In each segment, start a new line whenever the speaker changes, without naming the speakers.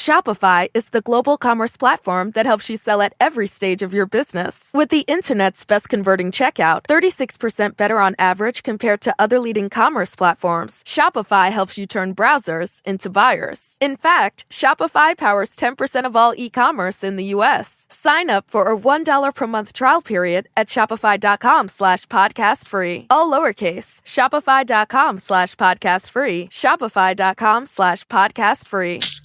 Shopify is the global commerce platform that helps you sell at every stage of your business. With the internet's best converting checkout, 36% better on average compared to other leading commerce platforms, Shopify helps you turn browsers into buyers. In fact, Shopify powers 10% of all e-commerce in the U.S. Sign up for a $1 per month trial period at shopify.com/podcastfree. All lowercase, shopify.com/podcastfree, shopify.com/podcastfree.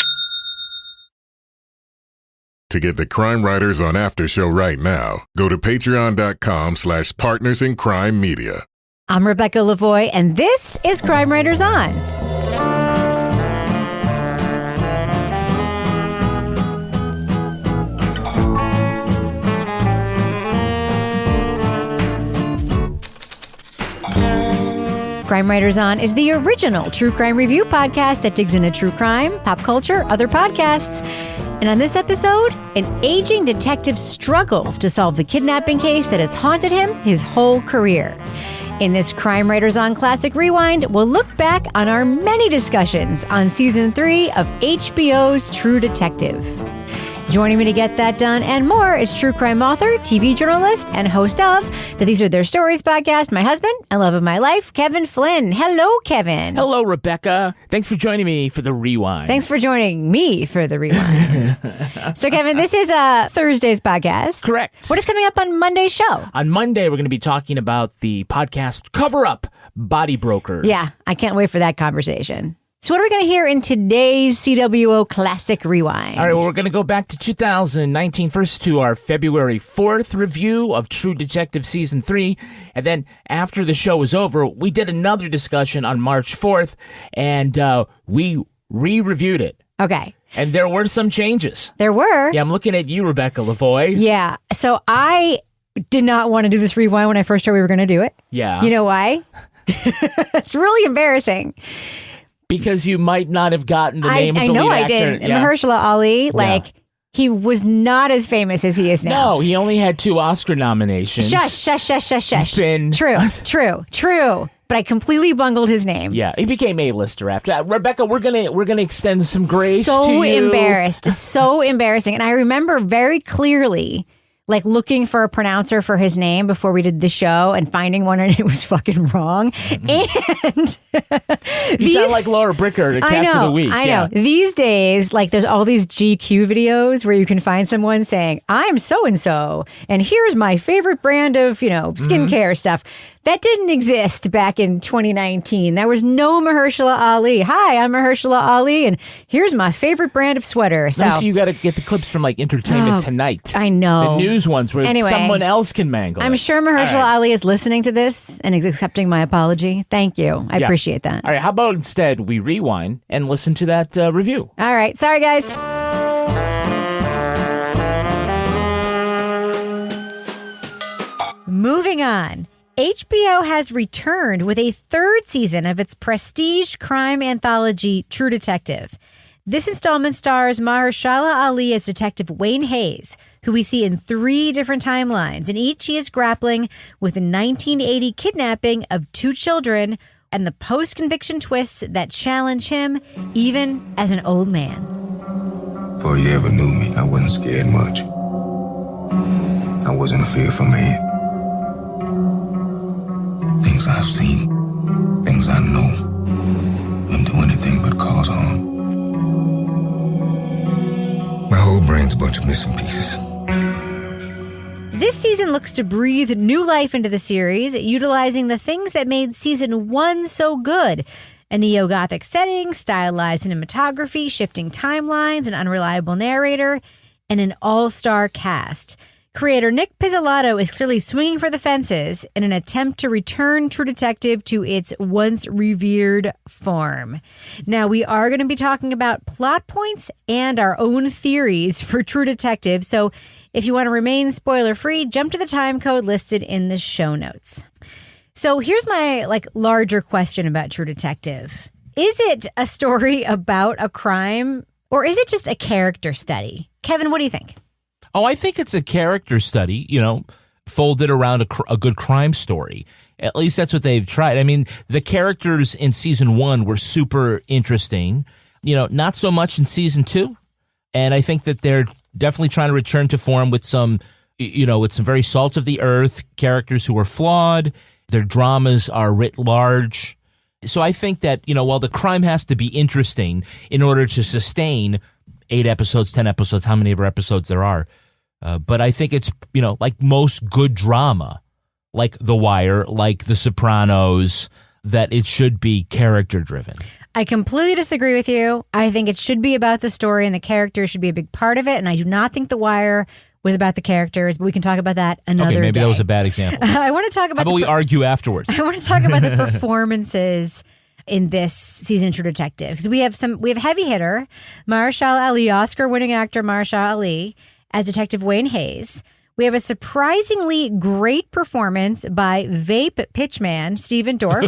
To get the Crime Writers on Aftershow right now, go to patreon.com/partners in crime media.
I'm Rebecca Lavoie, and this is Crime Writers On. Crime Writers On is the original true crime review podcast that digs into true crime, pop culture, other podcasts. And on this episode, an aging detective struggles to solve the kidnapping case that has haunted him his whole career. In this Crime Writers On Classic Rewind, we'll look back on our many discussions on Season 3 of HBO's True Detective. Joining me to get that done and more is true crime author, TV journalist, and host of the These Are Their Stories podcast, my husband and love of my life, Kevin Flynn. Hello, Kevin.
Hello, Rebecca. Thanks for joining me for the Rewind.
Thanks for joining me for the Rewind. So, Kevin, this is Thursday's podcast.
Correct.
What is coming up on Monday's show?
On Monday, we're going to be talking about the podcast Cover Up Body Brokers.
Yeah, I can't wait for that conversation. So what are we going to hear in today's CWO Classic Rewind?
All right, well, we're going to go back to 2019 first to our February 4th review of True Detective Season 3. And then after the show was over, we did another discussion on March 4th, and we re-reviewed it.
Okay.
And there were some changes.
There were?
Yeah, I'm looking at you, Rebecca Lavoie.
Yeah. So I did not want to do this rewind when I first heard we were going to do it.
Yeah.
You know why? It's really embarrassing.
Because you might not have gotten the name of the lead actor.
I know I did.
Yeah.
Mahershala Ali, he was not as famous as he is now.
No, he only had 2 Oscar nominations.
Shush.
Been...
True. But I completely bungled his name.
Yeah, he became A-lister after. Rebecca, we're gonna extend some grace to you.
So embarrassed. So embarrassing. And I remember very clearly looking for a pronouncer for his name before we did the show and finding one and it was fucking wrong. Mm-hmm. And
you sound like Laura Bricker at Cats of the Week.
I know. These days, there's all these GQ videos where you can find someone saying, I'm so-and-so, and here's my favorite brand of, skincare stuff. That didn't exist back in 2019. There was no Mahershala Ali. Hi, I'm Mahershala Ali, and here's my favorite brand of sweater. So
you got to get the clips from Entertainment Tonight.
I know.
The news ones where someone else can mangle
I'm sure Mahershala Ali is listening to this and is accepting my apology. Thank you. I appreciate that.
All right, how about instead we rewind and listen to that review?
All right. Sorry, guys. Moving on. HBO has returned with a 3rd season of its prestige crime anthology, True Detective. This installment stars Mahershala Ali as Detective Wayne Hayes, who we see in 3 different timelines. In each, he is grappling with the 1980 kidnapping of 2 children and the post-conviction twists that challenge him, even as an old man.
Before you ever knew me, I wasn't scared much. I wasn't a fearful man. Things I've seen, things I know, wouldn't do anything but cause harm. My whole brain's a bunch of missing pieces.
This season looks to breathe new life into the series, utilizing the things that made Season 1 so good. A neo-Gothic setting, stylized cinematography, shifting timelines, an unreliable narrator, and an all-star cast. Creator Nick Pizzolatto is clearly swinging for the fences in an attempt to return True Detective to its once revered form. Now, we are going to be talking about plot points and our own theories for True Detective, so if you want to remain spoiler-free, jump to the time code listed in the show notes. So here's my larger question about True Detective. Is it a story about a crime, or is it just a character study? Kevin, what do you think?
Oh, I think it's a character study, folded around a good crime story. At least that's what they've tried. I mean, the characters in Season 1 were super interesting. Not so much in Season 2. And I think that they're definitely trying to return to form with some, with some very salt of the earth characters who are flawed. Their dramas are writ large. So I think that, while the crime has to be interesting in order to sustain 8 episodes, 10 episodes, how many ever episodes there are. But I think it's, like most good drama, like The Wire, like The Sopranos, that it should be character driven.
I completely disagree with you. I think it should be about the story and the characters should be a big part of it. And I do not think The Wire was about the characters, but we can talk about that another day.
Okay, maybe that was a bad example.
I want to talk about
How about we argue afterwards?
I want to talk about the performances in this season of True Detective. Because we have heavy hitter, Mahershala Ali, Oscar-winning actor Mahershala Ali, as Detective Wayne Hayes. We have a surprisingly great performance by vape pitchman Stephen Dorff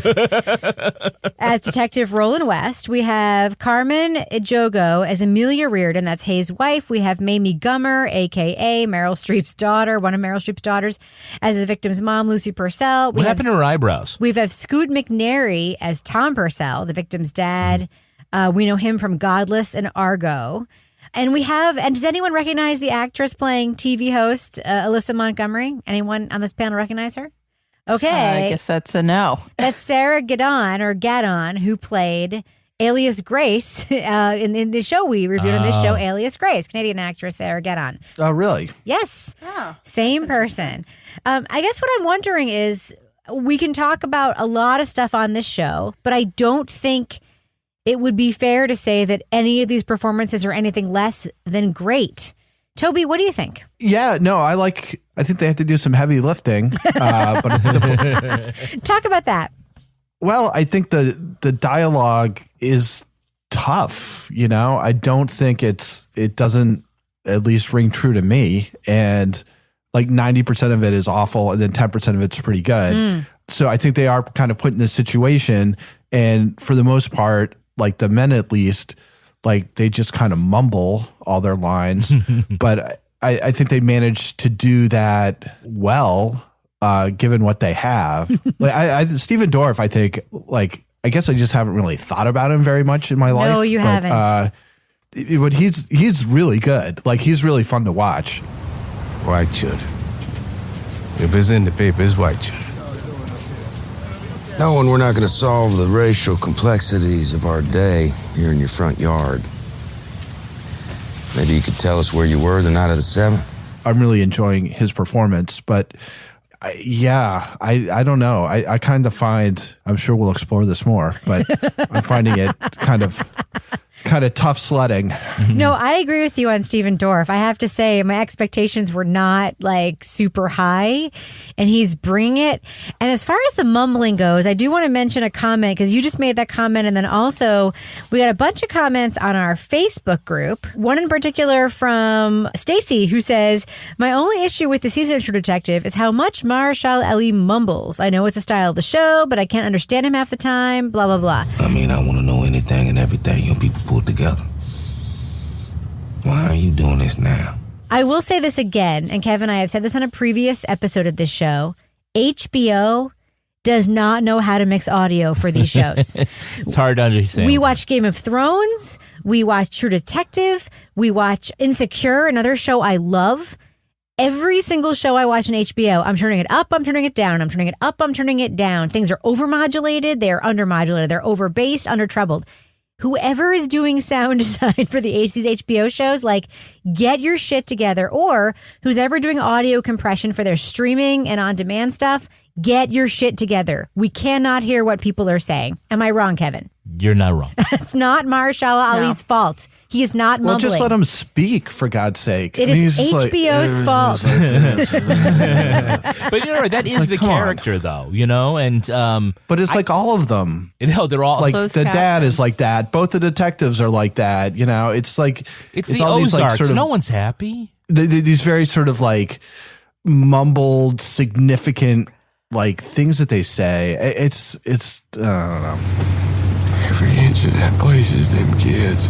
as Detective Roland West. We have Carmen Ejogo as Amelia Reardon, that's Hayes' wife. We have Mamie Gummer, a.k.a. Meryl Streep's daughter, one of Meryl Streep's daughters, as the victim's mom, Lucy Purcell.
What happened to her eyebrows?
We have Scoot McNairy as Tom Purcell, the victim's dad. We know him from Godless and Argo. And does anyone recognize the actress playing TV host, Alyssa Montgomery? Anyone on this panel recognize her? Okay.
I guess that's a no.
That's Sarah Gadon, who played Alias Grace in the show we reviewed on this show, Alias Grace, Canadian actress Sarah Gadon.
Oh, really?
Yes. Oh, same person. I guess what I'm wondering is, we can talk about a lot of stuff on this show, but I don't think it would be fair to say that any of these performances are anything less than great. Toby, what do you think?
Yeah, no, I think they have to do some heavy lifting. But I think
talk about that.
Well, I think the dialogue is tough. I don't think it doesn't at least ring true to me. And like 90% of it is awful, and then 10% of it's pretty good. So I think they are kind of put in this situation, and for the most part, like the men at least, like they just kind of mumble all their lines. But I think they managed to do that well, given what they have. Like Stephen Dorff, I think, like, I guess I just haven't really thought about him very much in my life.
No, you haven't.
But he's really good. Like, he's really fun to watch.
White children. If it's in the paper, it's white children.
No, and we're not going to solve the racial complexities of our day here in your front yard. Maybe you could tell us where you were the night of the 7th?
I'm really enjoying his performance, but I don't know. I kind of find, I'm sure we'll explore this more, but I'm finding it kind of tough sledding.
No, I agree with you on Stephen Dorff. I have to say my expectations were not like super high, and he's bringing it. And as far as the mumbling goes, I do want to mention a comment, because you just made that comment, and then also we got a bunch of comments on our Facebook group. One in particular from Stacy, who says, "My only issue with the season of True Detective is how much Mahershala Ali mumbles. I know it's the style of the show, but I can't understand him half the time, blah, blah, blah."
I mean, I want to know anything and everything you people put together. Why are you doing this now?
I will say this again, and Kevin, I have said this on a previous episode of this show. HBO does not know how to mix audio for these shows.
It's hard to understand.
We watch Game of Thrones. We watch True Detective. We watch Insecure, another show I love. Every single show I watch on HBO, I'm turning it up, I'm turning it down, I'm turning it up, I'm turning it down. Things are overmodulated, they're undermodulated, they're overbassed, undertrebled. Whoever is doing sound design for these HBO shows, like, get your shit together. Or who's ever doing audio compression for their streaming and on-demand stuff, get your shit together. We cannot hear what people are saying. Am I wrong, Kevin?
You're not wrong.
It's not Mahershala Ali's fault. He is not mumbling.
Well, just let him speak, for God's sake.
It is HBO's fault.
But you're right, that is the character, though, and
but it's like all of them.
They're all
like the dad is like that. Both the detectives are like that. It's like
it's the
all
Ozarks.
These, like, sort of,
no one's happy.
These very sort of like mumbled, significant like things that they say. It's I don't know.
Every inch of that place is them kids.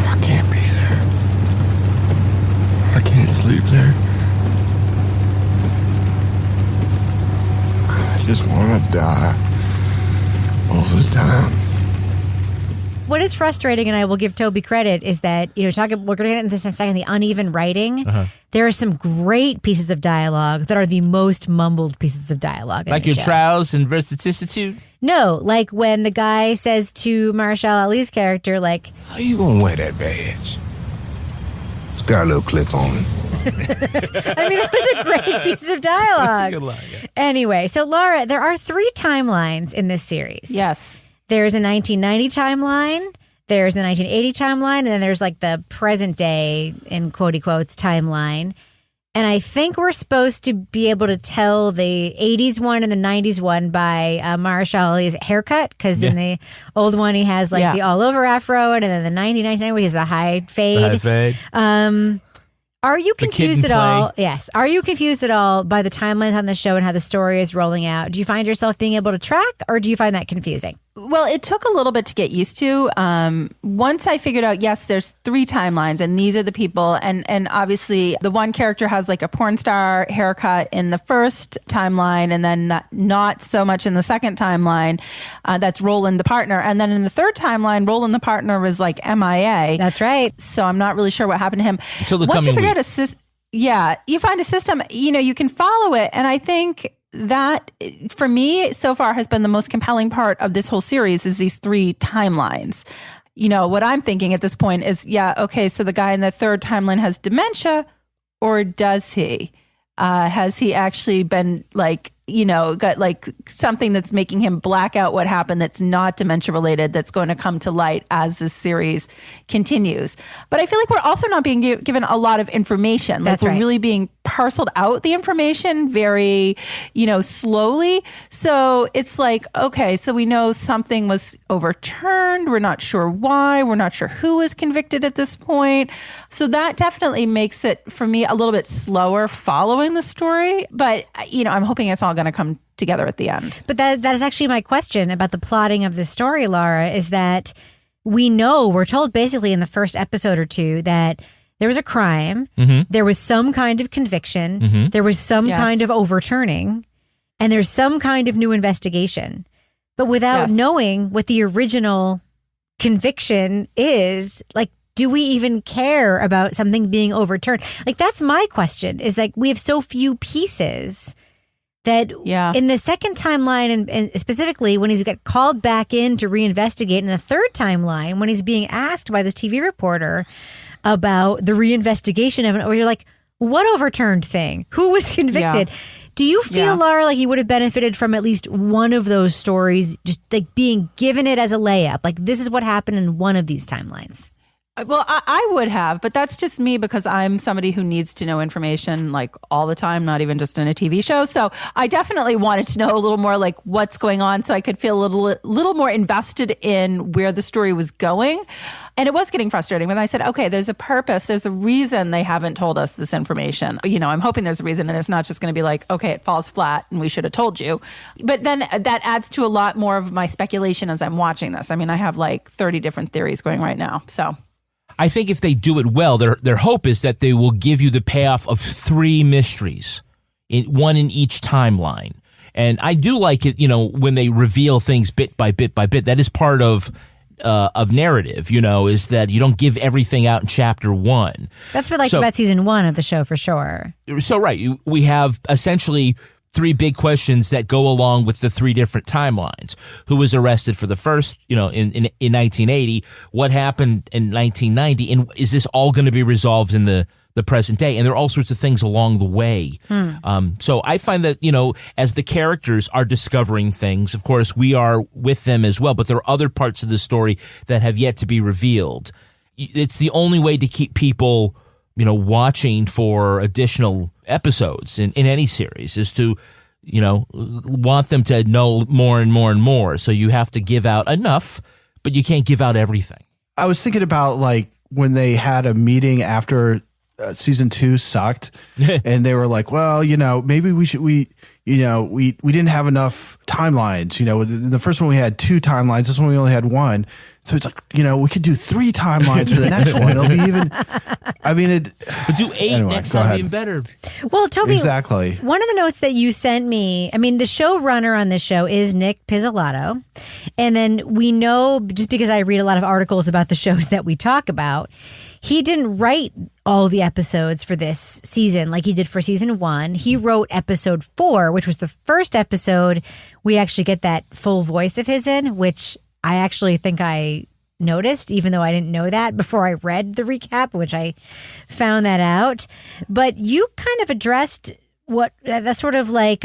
I can't be there. I can't sleep there. I just want to die all the time.
what is frustrating, and I will give Toby credit, is that, we're going to get into this in a second, the uneven writing. There are some great pieces of dialogue that are the most mumbled pieces of dialogue in
like
the
your
show.
trials and versaticity.
No, like when the guy says to Marshall Ali's character, like,
How you gonna wear that badge? It's got a little clip on it.
I mean, that was a great piece of dialogue.
That's a good line. Yeah.
Anyway, so Laura, there are 3 timelines in this series.
Yes.
There's a 1990 timeline, there's the 1980 timeline, and then there's like the present day, in quotey quotes, timeline. And I think we're supposed to be able to tell the 80s one and the 90s one by Marshall Ali's haircut, because in the old one he has like the all over afro, and then the 1999 he has the high fade.
The high fade.
Are you
The kid
confused
and
at all?
play.
Yes. Are you confused at all by the timelines on the show and how the story is rolling out? Do you find yourself being able to track, or do you find that confusing?
Well, it took a little bit to get used to. Once I figured out, yes, there's 3 timelines, and these are the people. And obviously, the one character has like a porn star haircut in the first timeline, and then not so much in the second timeline. That's Roland, the partner. And then in the third timeline, Roland, the partner, was like MIA.
That's right.
So I'm not really sure what happened to him.
Until the
Once you
coming
figure
week.
out you find a system, you can follow it. And I think that, for me, so far has been the most compelling part of this whole series is these 3 timelines. What I'm thinking at this point is, okay, so the guy in the third timeline has dementia, or does he? Has he actually been got like something that's making him black out what happened that's not dementia related, that's going to come to light as this series continues. But I feel like we're also not being given a lot of information. Like,
That's
we're
right.
really being parceled out the information very, slowly. So it's like, okay, so we know something was overturned. We're not sure why. We're not sure who was convicted at this point. So that definitely makes it, for me, a little bit slower following the story. But, I'm hoping it's all going to come together at the end.
But that is actually my question about the plotting of the story, Laura, is that we're told basically in the first episode or 2 that there was a crime, there was some kind of conviction, there was some kind of overturning, and there's some kind of new investigation. But without knowing what the original conviction is, like, do we even care about something being overturned? Like, that's my question, is like, we have so few pieces that in the second timeline, and specifically when he's got called back in to reinvestigate in the third timeline, when he's being asked by this TV reporter about the reinvestigation of it, where you're like, what overturned thing? Who was convicted? Do you feel, Laura, like you would have benefited from at least one of those stories, just like being given it as a layup? Like, this is what happened in one of these timelines.
Well, I would have, but that's just me because I'm somebody who needs to know information like all the time, not even just in a TV show. So I definitely wanted to know a little more like what's going on so I could feel a little more invested in where the story was going. And it was getting frustrating when I said, okay, there's a purpose. There's a reason they haven't told us this information. I'm hoping there's a reason, and it's not just going to be like, okay, it falls flat and we should have told you. But then that adds to a lot more of my speculation as I'm watching this. I mean, I have like 30 different theories going right now. So
I think if they do it well, their hope is that they will give you the payoff of 3 mysteries, one in each timeline. And I do like it, when they reveal things bit by bit by bit. That is part of narrative, is that you don't give everything out in chapter 1.
That's what I liked about season 1 of the show, for sure.
So, right, we have essentially 3 big questions that go along with the 3 different timelines. Who was arrested for the first, in 1980? What happened in 1990? And is this all going to be resolved in the present day? And there are all sorts of things along the way. So I find that, as the characters are discovering things, of course, we are with them as well. But there are other parts of the story that have yet to be revealed. It's the only way to keep people watching for additional episodes in any series is to, want them to know more and more and more. So you have to give out enough, but you can't give out everything.
I was thinking about like when they had a meeting after season 2 sucked and they were like, well, maybe we didn't have enough timelines. In the first one we had 2 timelines. This one we only had 1. So it's like, we could do 3 timelines for the next one. It'll be even,
But do 8
Anyway,
next
go
time,
ahead.
even better.
Well, Toby,
Exactly.
one of the notes that you sent me, the showrunner on this show is Nick Pizzolatto. And then we know, just because I read a lot of articles about the shows that we talk about, he didn't write all the episodes for this season like he did for season 1. He wrote episode 4, which was the first episode we actually get that full voice of his in, which I actually think I noticed, even though I didn't know that before I read the recap, which I found that out. But you kind of addressed what that's sort of like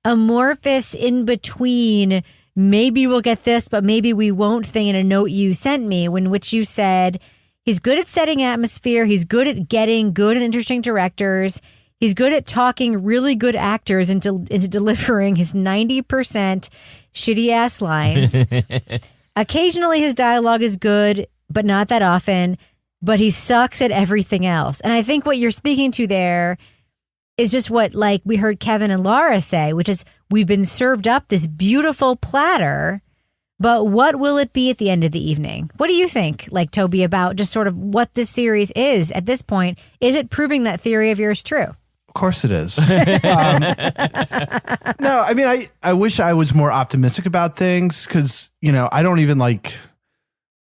amorphous in between, maybe we'll get this, but maybe we won't thing in a note you sent me, in which you said he's good at setting atmosphere, he's good at getting good and interesting directors, he's good at talking really good actors into delivering his 90% shitty ass lines. Occasionally his dialogue is good, but not that often, but he sucks at everything else. And I think what you're speaking to there is just what we heard Kevin and Laura say, which is we've been served up this beautiful platter, but what will it be at the end of the evening? What do you think, Toby, about just sort of what this series is at this point? Is it proving that theory of yours true?
Of course it is. No, I wish I was more optimistic about things because, I don't even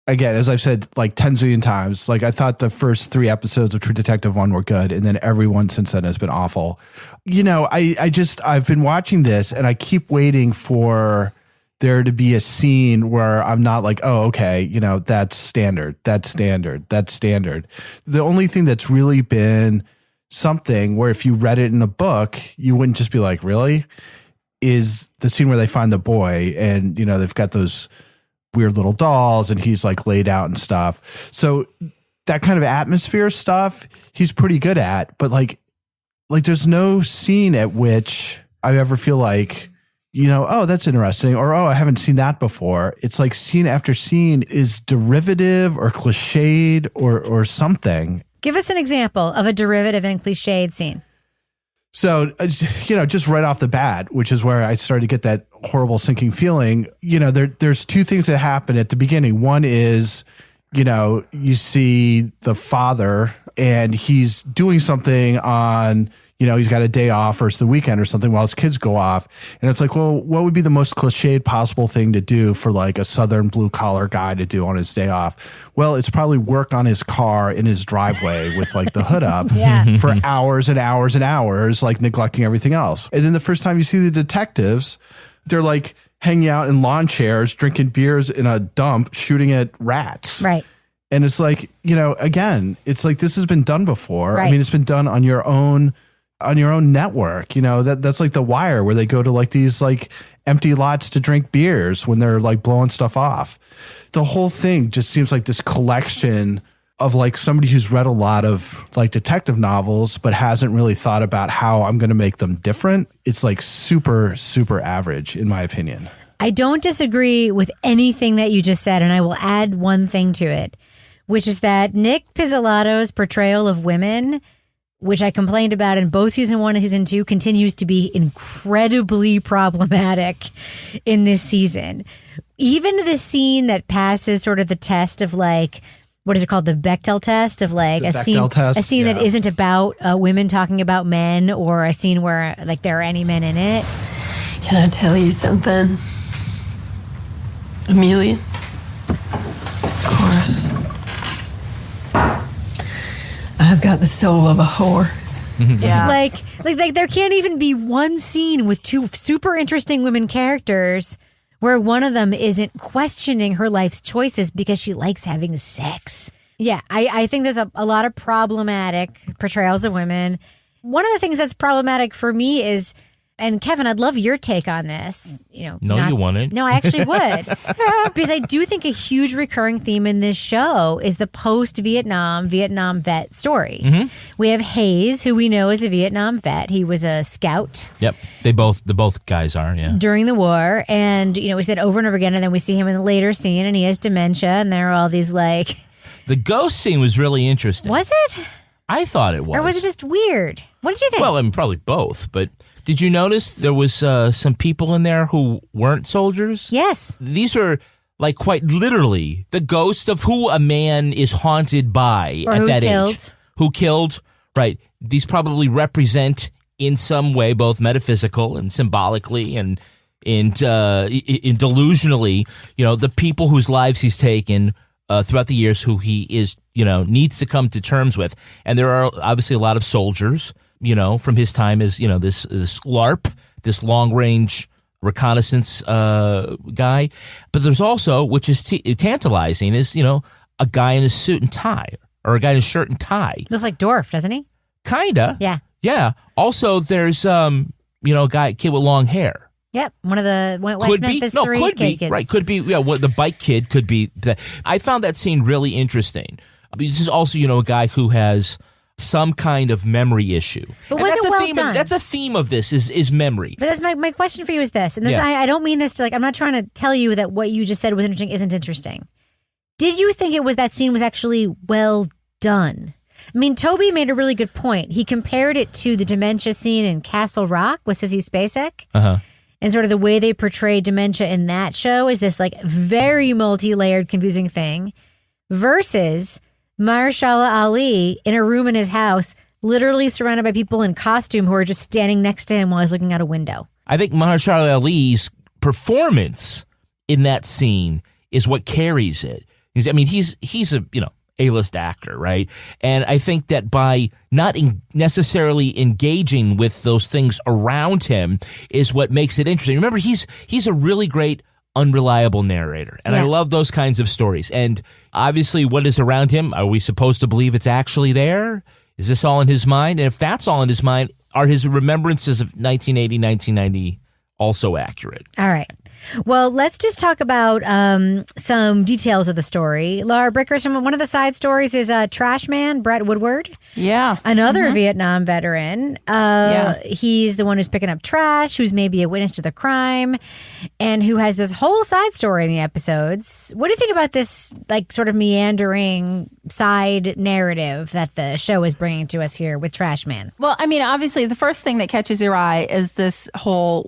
again, as I've said 10 zillion times, I thought the first 3 episodes of True Detective 1 were good. And then everyone since then has been awful. I've been watching this and I keep waiting for there to be a scene where I'm not oh, okay, that's standard. That's standard. That's standard. The only thing that's really been something where if you read it in a book, you wouldn't just be really, is the scene where they find the boy and, they've got those weird little dolls and he's laid out and stuff. So that kind of atmosphere stuff, he's pretty good at, but there's no scene at which I ever feel oh, that's interesting. Or, oh, I haven't seen that before. It's scene after scene is derivative or cliched or something.
Give us an example of a derivative and cliched scene.
So, just right off the bat, which is where I started to get that horrible sinking feeling, there's 2 things that happen at the beginning. One is, you see the father and he's doing something on, he's got a day off or it's the weekend or something while his kids go off. And it's well, what would be the most cliched possible thing to do for a Southern blue collar guy to do on his day off? Well, it's probably work on his car in his driveway with the hood up for hours and hours and hours, neglecting everything else. And then the first time you see the detectives, they're hanging out in lawn chairs, drinking beers in a dump, shooting at rats.
Right.
And it's again, it's this has been done before.
Right.
It's been done on your own network, that's The Wire, where they go to these empty lots to drink beers when they're blowing stuff off. The whole thing just seems this collection of somebody who's read a lot of detective novels, but hasn't really thought about how I'm going to make them different. It's super, super average in my opinion.
I don't disagree with anything that you just said. And I will add one thing to it, which is that Nick Pizzolatto's portrayal of women, which I complained about in both season 1 and season 2, continues to be incredibly problematic in this season. Even the scene that passes sort of the test of what is it called? The Bechdel test of a scene that isn't about women talking about men, or a scene where there are any men in it.
Can I tell you something, Amelia? Of course. I've got the soul of a whore.
Yeah.
There can't even be one scene with 2 super interesting women characters where one of them isn't questioning her life's choices because she likes having sex. Yeah, I think there's a lot of problematic portrayals of women. One of the things that's problematic for me is, and Kevin, I'd love your take on this.
You wouldn't.
No, I actually would. Because I do think a huge recurring theme in this show is the post-Vietnam vet story. Mm-hmm. We have Hayes, who we know is a Vietnam vet. He was a scout.
Yep. The both guys are, yeah.
During the war. And, we said over and over again, and then we see him in the later scene, and he has dementia, and there are all these
The ghost scene was really interesting.
Was it?
I thought it was.
Or was it just weird? What did you think?
Well, probably both, but did you notice there was some people in there who weren't soldiers?
Yes.
These were like quite literally, the ghost of who a man is haunted by
Or
at
who
that
killed.
age. Who killed, right. These probably represent in some way both metaphysical and symbolically and delusionally, the people whose lives he's taken throughout the years, who he is, needs to come to terms with. And there are obviously a lot of soldiers, from his time as, this LARP, this long-range reconnaissance guy. But there's also, which is tantalizing, is, a guy in a suit and tie, or a guy in a shirt and tie.
Looks like Dorf, doesn't he?
Kinda.
Yeah.
Yeah. Also, there's, a kid with long hair.
Yep, one of the West
Could
Memphis
be. No,
3
could be.
kids.
Right, could be. Yeah, the bike kid could be. I found that scene really interesting. This is also, a guy who has some kind of memory issue.
But was it well done?
That's a theme of this is memory.
But that's my question for you is this, and this I don't mean this to I'm not trying to tell you that what you just said was interesting isn't interesting. Did you think that scene was actually well done? I mean, Toby made a really good point. He compared it to the dementia scene in Castle Rock with Sissy Spacek.
Uh-huh.
And sort of the way they portray dementia in that show is this very multi-layered, confusing thing versus Mahershala Ali in a room in his house, literally surrounded by people in costume who are just standing next to him while he's looking out a window.
I think Mahershala Ali's performance in that scene is what carries it. He's a A-list actor, right? And I think that by not necessarily engaging with those things around him is what makes it interesting. Remember, he's a really great, unreliable narrator. And I love those kinds of stories. And obviously, what is around him, are we supposed to believe it's actually there? Is this all in his mind? And if that's all in his mind, are his remembrances of 1980, 1990 also accurate?
All right. Well, let's just talk about some details of the story. Laura Brickers, one of the side stories is Trash Man, Brett Woodward.
Yeah.
Another Vietnam veteran. He's the one who's picking up trash, who's maybe a witness to the crime, and who has this whole side story in the episodes. What do you think about this, sort of meandering side narrative that the show is bringing to us here with Trash Man?
Well, I mean, obviously, the first thing that catches your eye is this whole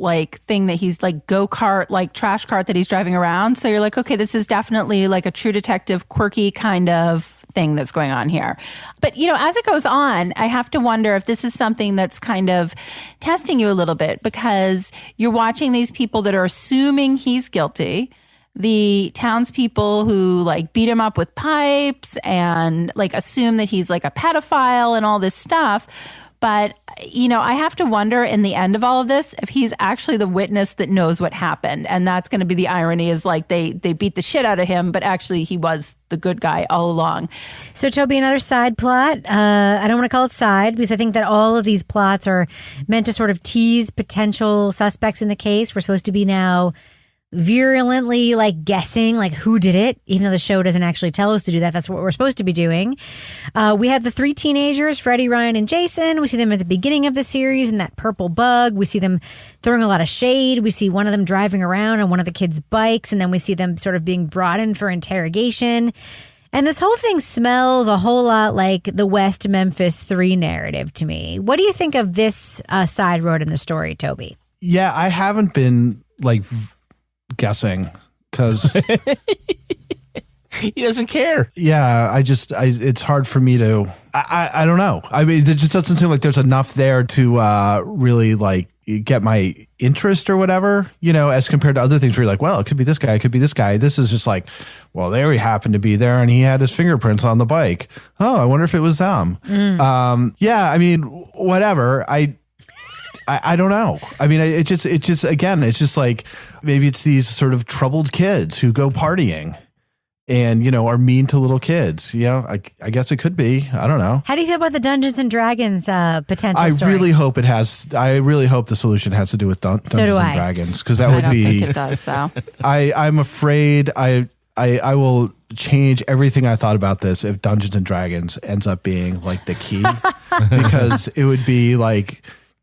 thing that he's go-kart, trash cart that he's driving around. So you're like, okay, this is definitely a True Detective quirky kind of thing that's going on here. But, as it goes on, I have to wonder if this is something that's kind of testing you a little bit, because you're watching these people that are assuming he's guilty. The townspeople who beat him up with pipes and assume that he's a pedophile and all this stuff. But, I have to wonder in the end of all of this if he's actually the witness that knows what happened. And that's going to be the irony is they beat the shit out of him, but actually he was the good guy all along.
So, Toby, another side plot. I don't want to call it side because I think that all of these plots are meant to sort of tease potential suspects in the case. We're supposed to be now virulently guessing who did it, even though the show doesn't actually tell us to do that. That's what we're supposed to be doing. We have the 3 teenagers, Freddie, Ryan, and Jason. We see them at the beginning of the series in that purple bug. We see them throwing a lot of shade. We see one of them driving around on one of the kids' bikes, and then we see them sort of being brought in for interrogation. And this whole thing smells a whole lot like the West Memphis 3 narrative to me. What do you think of this side road in the story, Toby?
Yeah, I haven't been guessing because
he doesn't care.
Yeah, it's hard for me to. I don't know. I mean, it just doesn't seem like there's enough there to really get my interest or whatever, as compared to other things where you're well, it could be this guy, it could be this guy. This is just well, there he happened to be there and he had his fingerprints on the bike. Oh, I wonder if it was them. Yeah, I mean, whatever. I don't know. I mean, it's just again, it's just maybe it's these sort of troubled kids who go partying and, are mean to little kids. I guess it could be. I don't know.
How do you feel about the Dungeons and Dragons potential story?
I really hope the solution has to do with Dungeons and Dragons, because that would be.
I don't think it does, though.
I'm afraid I will change everything I thought about this if Dungeons and Dragons ends up being the key, because it would be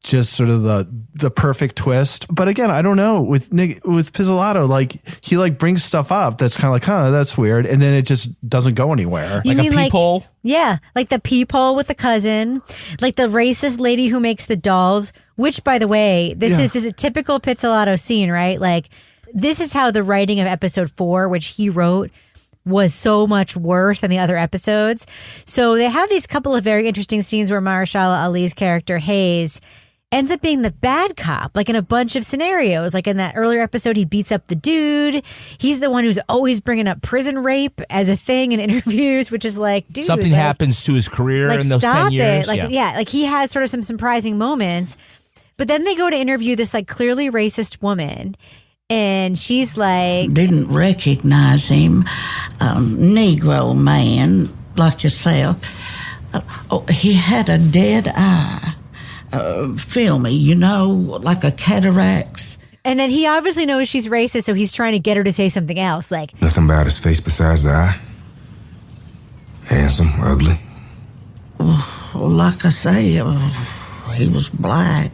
just sort of the perfect twist. But again, I don't know with Pizzolatto, he brings stuff up that's kind of that's weird, and then it just doesn't go anywhere.
You mean
a peephole?
Yeah, the peephole with the cousin, the racist lady who makes the dolls. Which, by the way, this is a typical Pizzolatto scene, right? this is how the writing of episode 4, which he wrote, was so much worse than the other episodes. So they have these couple of very interesting scenes where Mahershala Ali's character, Hayes, ends up being the bad cop, like in a bunch of scenarios. Like in that earlier episode, he beats up the dude. He's the one who's always bringing up prison rape as a thing in interviews, which is like, dude.
Something happens to his career in those 10 years.
Like he has sort of some surprising moments. But then they go to interview this like clearly racist woman. And she's like,
didn't recognize him, Negro man like yourself. He had a dead eye. Filmy, like a cataracts.
And then he obviously knows she's racist, so he's trying to get her to say something else. Like,
Nothing about his face besides the eye. Handsome, ugly.
Like I say, he was black.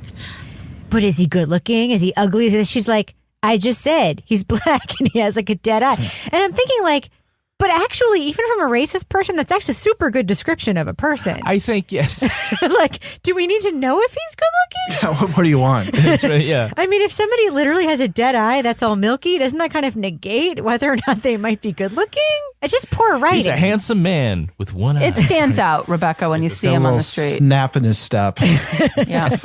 But is he good looking? Is he ugly? She's like, I just said he's black and he has like a dead eye. And I'm thinking like, but actually, even from a racist person, that's actually a super good description of a person.
I think, yes.
Like, do we need to know if he's good looking?
Yeah, what do you want?
That's right, yeah.
I mean, if somebody literally has a dead eye that's all milky, doesn't that kind of negate whether or not they might be good looking? It's just poor writing.
He's a handsome man with one eye.
It stands out, Rebecca, when you see him on the street.
Snap in his step.
Yeah.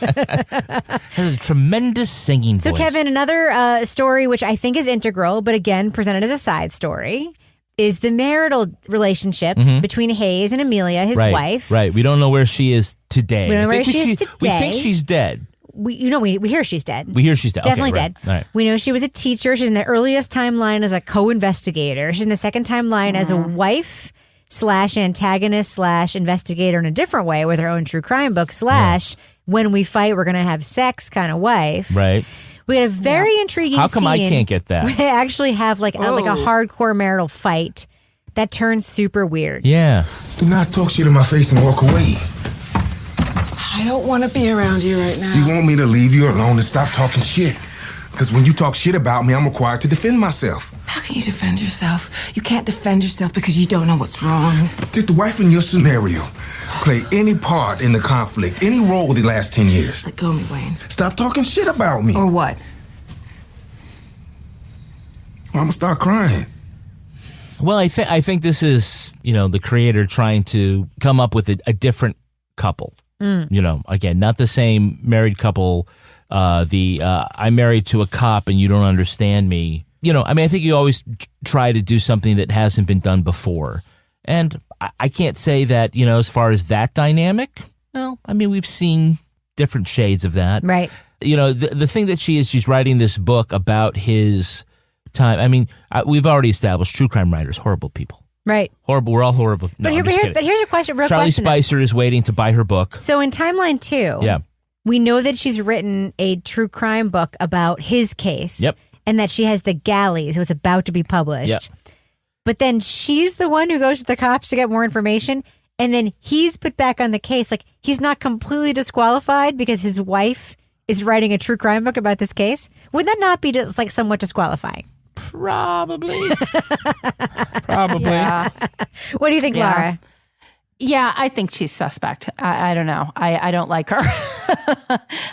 Has a tremendous singing voice.
So, Kevin, another story which I think is integral, but again, presented as a side story, is the marital relationship between Hayes and Amelia, his wife.
Right. We don't know where she is today.
We don't know where she is today.
We think she's dead.
We hear she's dead.
We hear she's dead.
Definitely
okay, right.
dead.
Right.
We know she was a teacher. She's in the earliest timeline as a co-investigator. She's in the second timeline as a wife / antagonist / investigator in a different way with her own true crime book / when we fight, we're going to have sex kind of wife.
Right.
We had a very intriguing
How come
scene
I can't get that?
where they actually have like a hardcore marital fight that turns super weird.
Yeah.
Do not talk shit in my face and walk away.
I don't want to be around you right now.
You want me to leave you alone and stop talking shit? Because when you talk shit about me, I'm required to defend myself.
How can you defend yourself? You can't defend yourself because you don't know what's wrong.
Did the wife in your scenario play any part in the conflict, any role the last 10 years?
Let go of me, Wayne.
Stop talking shit about me.
Or what?
I'm going to start crying.
Well, I think this is, the creator trying to come up with a different couple. Again, not the same married couple. I'm married to a cop and you don't understand me. I think you always try to do something that hasn't been done before. And I can't say that, as far as that dynamic, well, we've seen different shades of that.
Right.
The thing that she's writing this book about his time. We've already established true crime writers, horrible people.
Right.
Horrible. We're all horrible. No,
But here's a question.
Charlie Spicer is waiting to buy her book.
So in timeline 2, we know that she's written a true crime book about his case.
Yep.
And that she has the galleys. It was about to be published.
Yep.
But then she's the one who goes to the cops to get more information. And then he's put back on the case. Like, he's not completely disqualified because his wife is writing a true crime book about this case. Would that not be just like somewhat disqualifying?
Probably.
Yeah.
What do you think, Laura?
Yeah, I think she's suspect. I don't know. I don't like her.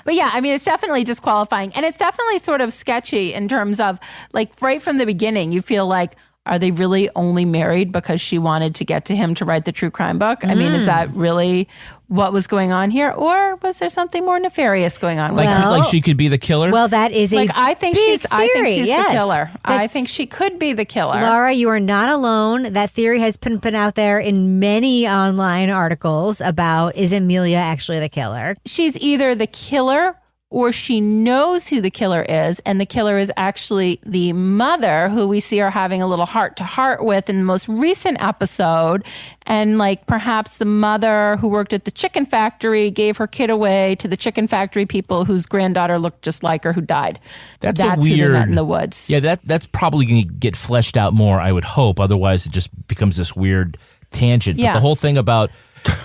But yeah, it's definitely disqualifying. And it's definitely sort of sketchy in terms of, like, right from the beginning, you feel like, are they really only married because she wanted to get to him to write the true crime book? Is that really what was going on here? Or was there something more nefarious going on?
Like she could be the killer?
Well, that is
I think she's
yes.
the killer. I think she could be the killer.
Laura, you are not alone. That theory has been put out there in many online articles about, is Amelia actually the killer?
She's either the killer or she knows who the killer is, and the killer is actually the mother, who we see her having a little heart-to-heart with in the most recent episode. And like perhaps the mother who worked at the chicken factory gave her kid away to the chicken factory people whose granddaughter looked just like her who died. That's
weird.
Who they met in the woods.
Yeah, that's probably going to get fleshed out more, I would hope. Otherwise, it just becomes this weird tangent.
Yeah.
But the whole thing about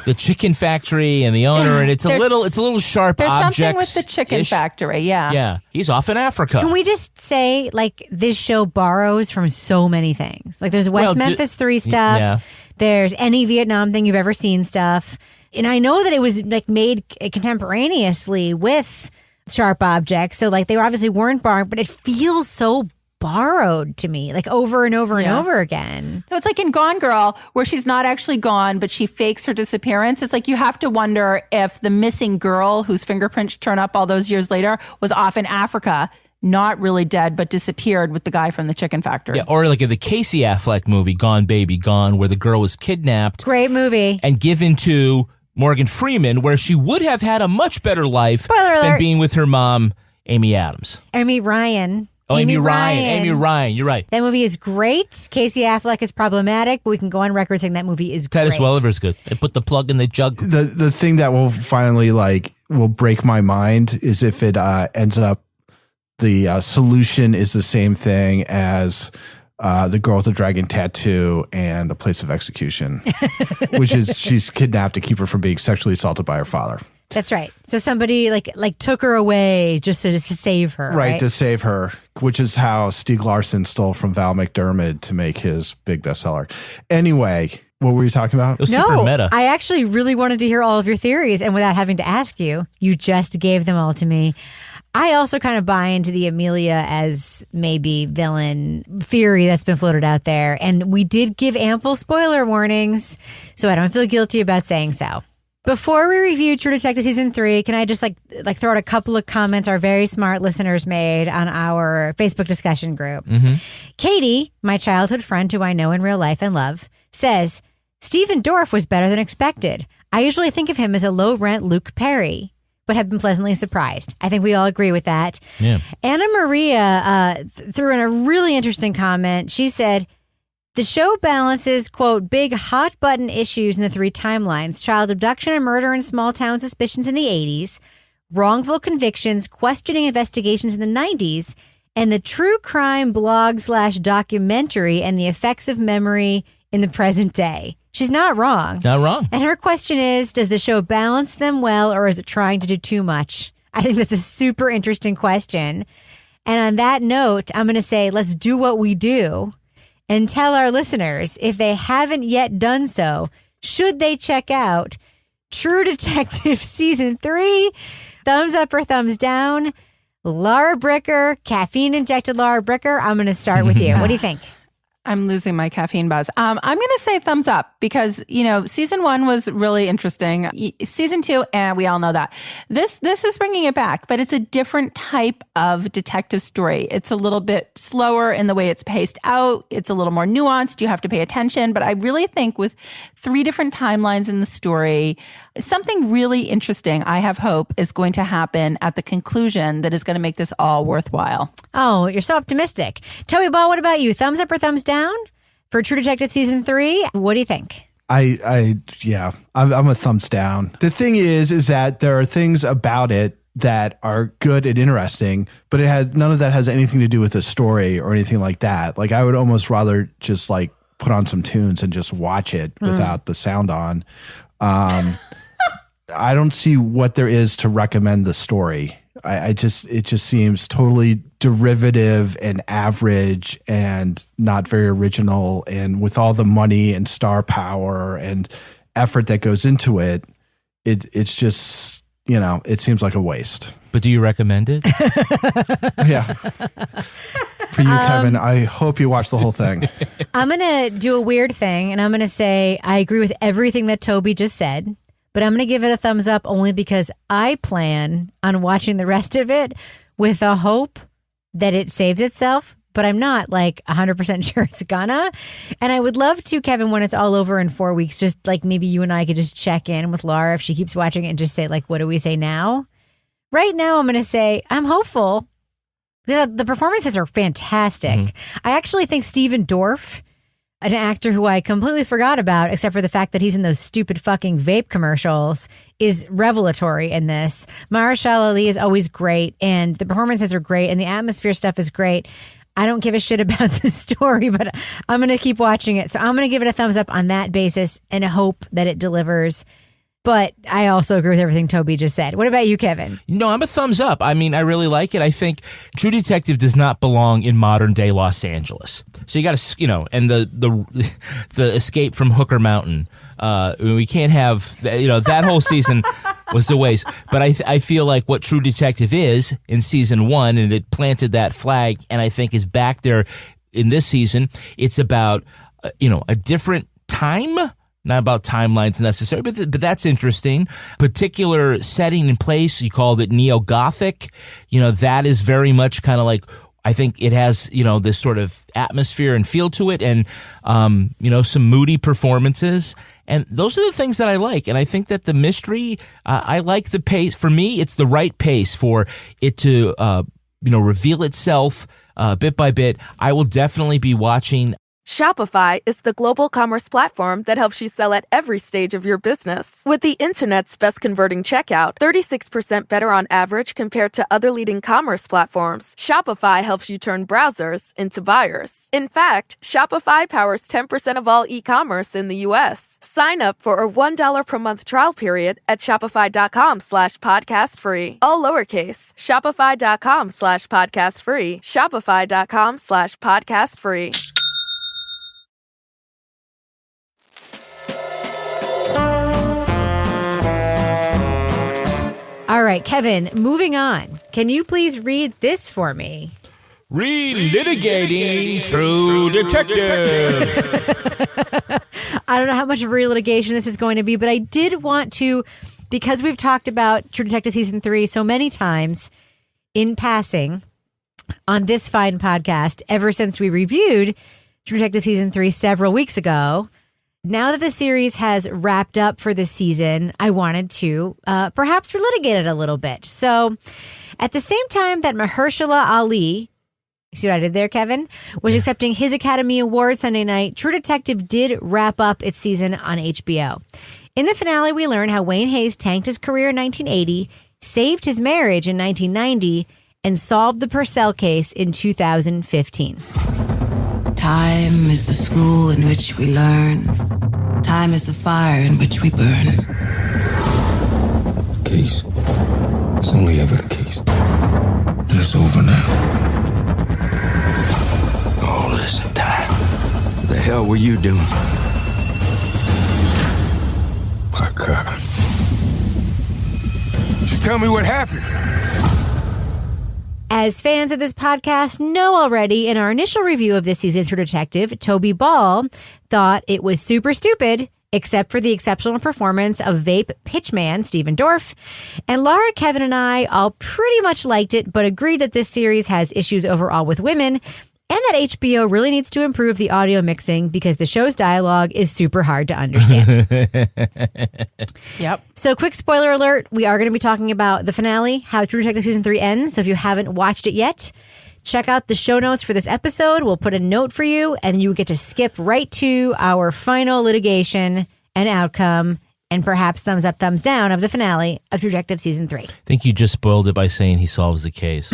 the chicken factory and the owner, and it's a little sharp
there's
objects.
There's something with the chicken factory, yeah.
Yeah, he's off in Africa.
Can we just say, like, this show borrows from so many things? Like, there's West Memphis 3 stuff.
Yeah.
There's any Vietnam thing you've ever seen stuff. And I know that it was, like, made contemporaneously with sharp objects. So, like, they obviously weren't borrowing, but it feels so borrowed to me, like over and over and over again.
So it's like in Gone Girl, where she's not actually gone, but she fakes her disappearance. It's like you have to wonder if the missing girl whose fingerprints turn up all those years later was off in Africa, not really dead, but disappeared with the guy from the chicken factory.
Yeah, or like in the Casey Affleck movie, Gone Baby Gone, where the girl was kidnapped.
Great movie.
And given to Morgan Freeman, where she would have had a much better life than being with her mom, Amy Adams.
Amy Ryan.
Oh, Amy Ryan. You're right.
That movie is great. Casey Affleck is problematic, but we can go on record saying that movie is great.
Titus Welliver's good. They put the plug in the jug.
The thing that will finally will break my mind is if it ends up the solution is the same thing as The Girl with the Dragon Tattoo and A Place of Execution, which is she's kidnapped to keep her from being sexually assaulted by her father.
That's right. So somebody like took her away just to save her. Right,
to save her, which is how Stieg Larsson stole from Val McDermid to make his big bestseller. Anyway, what were you talking about?
It was super meta.
I actually really wanted to hear all of your theories, and without having to ask you, you just gave them all to me. I also kind of buy into the Amelia as maybe villain theory that's been floated out there. And we did give ample spoiler warnings, so I don't feel guilty about saying so. Before we review True Detective Season 3, can I just like throw out a couple of comments our very smart listeners made on our Facebook discussion group?
Mm-hmm.
Katie, my childhood friend who I know in real life and love, says, Stephen Dorff was better than expected. I usually think of him as a low-rent Luke Perry, but have been pleasantly surprised. I think we all agree with that.
Yeah.
Anna Maria threw in a really interesting comment. She said, the show balances, quote, big hot-button issues in the 3 timelines, child abduction and murder in small-town suspicions in the 80s, wrongful convictions, questioning investigations in the 90s, and the true crime blog/documentary and the effects of memory in the present day. She's not wrong.
Not wrong.
And her question is, does the show balance them well, or is it trying to do too much? I think that's a super interesting question. And on that note, I'm going to say, let's do what we do and tell our listeners, if they haven't yet done so, should they check out True Detective Season 3? Thumbs up or thumbs down? Laura Bricker, caffeine-injected Laura Bricker, I'm going to start with you. What do you think?
I'm losing my caffeine buzz. I'm going to say thumbs up because, season 1 was really interesting. Season 2, and we all know that. This is bringing it back, but it's a different type of detective story. It's a little bit slower in the way it's paced out. It's a little more nuanced. You have to pay attention. But I really think with 3 different timelines in the story, something really interesting, I have hope, is going to happen at the conclusion that is going to make this all worthwhile.
Oh, you're so optimistic. Toby Ball, what about you? Thumbs up or thumbs down for True Detective Season 3? What do you think?
I'm a thumbs down. The thing is that there are things about it that are good and interesting, but none of that has anything to do with the story or anything like that. Like I would almost rather just like put on some tunes and just watch it without the sound on. I don't see what there is to recommend the story. It just seems totally derivative and average and not very original. And with all the money and star power and effort that goes into it, it's just, it seems like a waste.
But do you recommend it?
Yeah. For you, Kevin, I hope you watch the whole thing.
I'm going to do a weird thing, and I'm going to say I agree with everything that Toby just said. But I'm going to give it a thumbs up only because I plan on watching the rest of it with a hope that it saves itself, but I'm not like 100% sure it's gonna. And I would love to, Kevin, when it's all over in 4 weeks, just like maybe you and I could just check in with Laura if she keeps watching it and just say like, what do we say now? Right now, I'm going to say I'm hopeful. The performances are fantastic. Mm-hmm. I actually think Stephen Dorff, an actor who I completely forgot about, except for the fact that he's in those stupid fucking vape commercials, is revelatory in this. Mahershala Ali is always great, and the performances are great, and the atmosphere stuff is great. I don't give a shit about the story, but I'm going to keep watching it. So I'm going to give it a thumbs up on that basis and hope that it delivers. But I also agree with everything Toby just said. What about you, Kevin?
No, I'm a thumbs up. I mean, I really like it. I think True Detective does not belong in modern day Los Angeles. So you got to, and the escape from Hooker Mountain. We can't have, that whole season. was a waste. But I feel like what True Detective is in season 1, and it planted that flag, and I think is back there in this season. It's about, a different time. Not about timelines necessarily, but that's interesting. Particular setting in place, you called it neo-Gothic. That is very much kind of like, I think it has, this sort of atmosphere and feel to it, and, some moody performances. And those are the things that I like. And I think that the mystery, I like the pace. For me, it's the right pace for it to, reveal itself bit by bit. I will definitely be watching.
Shopify is the global commerce platform that helps you sell at every stage of your business. With the internet's best converting checkout, 36% better on average compared to other leading commerce platforms, Shopify helps you turn browsers into buyers. In fact, Shopify powers 10% of all e-commerce in the U.S. Sign up for a $1 per month trial period at shopify.com/podcast free. All lowercase, shopify.com/podcast free, shopify.com/podcast free.
All right, Kevin, moving on. Can you please read this for me?
Relitigating True Detective.
I don't know how much of relitigation this is going to be, but I did want to, because we've talked about True Detective Season 3 so many times in passing on this fine podcast ever since we reviewed True Detective Season 3 several weeks ago. Now that the series has wrapped up for this season, I wanted to perhaps relitigate it a little bit. So at the same time that Mahershala Ali, see what I did there, Kevin, was accepting his Academy Award Sunday night, True Detective did wrap up its season on HBO. In the finale, we learn how Wayne Hayes tanked his career in 1980, saved his marriage in 1990, and solved the Purcell case in 2015.
Time is the school in which we learn. Time is the fire in which we burn.
The case. It's only ever the case. And it's over now.
All this time. What the hell were you doing?
My God. Just tell me what happened.
As fans of this podcast know already, in our initial review of this season, True Detective, Toby Ball thought it was super stupid, except for the exceptional performance of Vape pitchman Stephen Dorff. And Laura, Kevin, and I all pretty much liked it, but agreed that this series has issues overall with women, and that HBO really needs to improve the audio mixing because the show's dialogue is super hard to understand.
Yep.
So quick spoiler alert, we are going to be talking about the finale, how True Detective Season 3 ends. So if you haven't watched it yet, check out the show notes for this episode. We'll put a note for you, and you get to skip right to our final litigation and outcome, and perhaps thumbs up, thumbs down of the finale of True Detective Season 3.
I think you just spoiled it by saying he solves the case.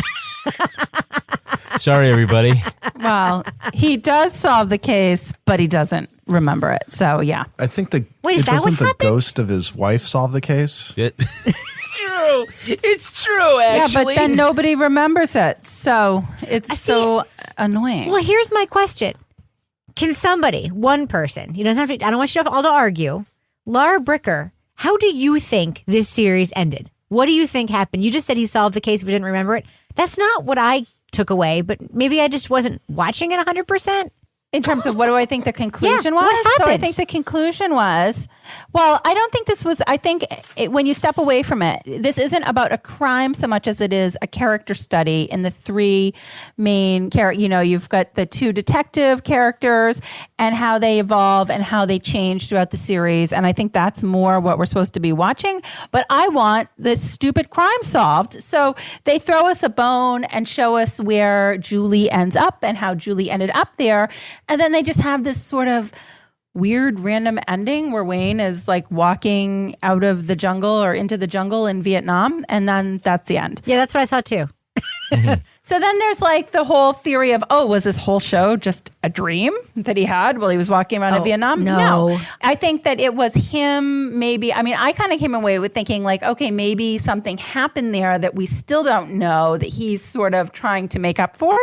Sorry, everybody.
Well, he does solve the case, but he doesn't remember it. So, yeah.
I think
Wait, is that
doesn't
what
the
happened?
ghost of his wife solve the case?
It's true. It's true, actually.
Yeah, but then nobody remembers it. So it's so annoying.
Well, here's my question. Can somebody, one person, you don't have to, I don't want you to all to argue, Laura Bricker, how do you think this series ended? What do you think happened? You just said he solved the case but didn't remember it. That's not what I took away, but maybe I just wasn't watching it 100%.
In terms of what do I think the conclusion was?
what
So I
happened?
think the conclusion was, well, I don't think this was, I think when you step away from it, this isn't about a crime so much as it is a character study in the three main characters. You know, you've got the two detective characters and how they evolve and how they change throughout the series. And I think that's more what we're supposed to be watching. But I want this stupid crime solved. So they throw us a bone and show us where Julie ends up and how Julie ended up there. And then they just have this sort of weird random ending where Wayne is like walking out of the jungle or into the jungle in Vietnam. And then that's the end.
Yeah, that's what I saw too.
So then there's like the whole theory of, oh, was this whole show just a dream that he had while he was walking around in Vietnam?
No.
I think that it was him maybe. I mean, I kind of came away with thinking like, okay, maybe something happened there that we still don't know that he's sort of trying to make up for.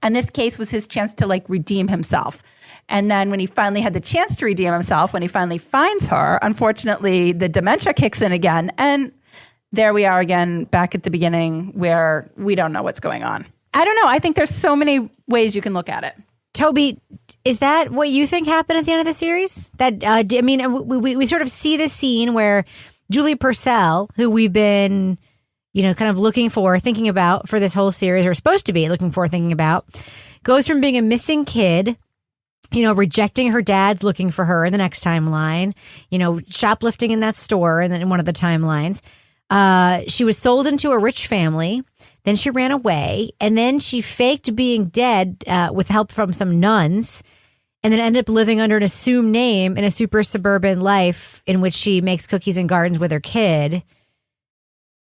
And this case was his chance to like redeem himself. And then when he finally had the chance to redeem himself, when he finally finds her, unfortunately, the dementia kicks in again. And there we are again, back at the beginning where we don't know what's going on. I don't know. I think there's so many ways you can look at it.
Toby, is that what you think happened at the end of the series? That we sort of see this scene where Julia Purcell, who we've been, kind of thinking about for this whole series, or supposed to be thinking about, goes from being a missing kid, rejecting her dad's looking for her in the next timeline, shoplifting in that store and then in one of the timelines. She was sold into a rich family. Then she ran away, and then she faked being dead with help from some nuns, and then ended up living under an assumed name in a super suburban life in which she makes cookies and gardens with her kid.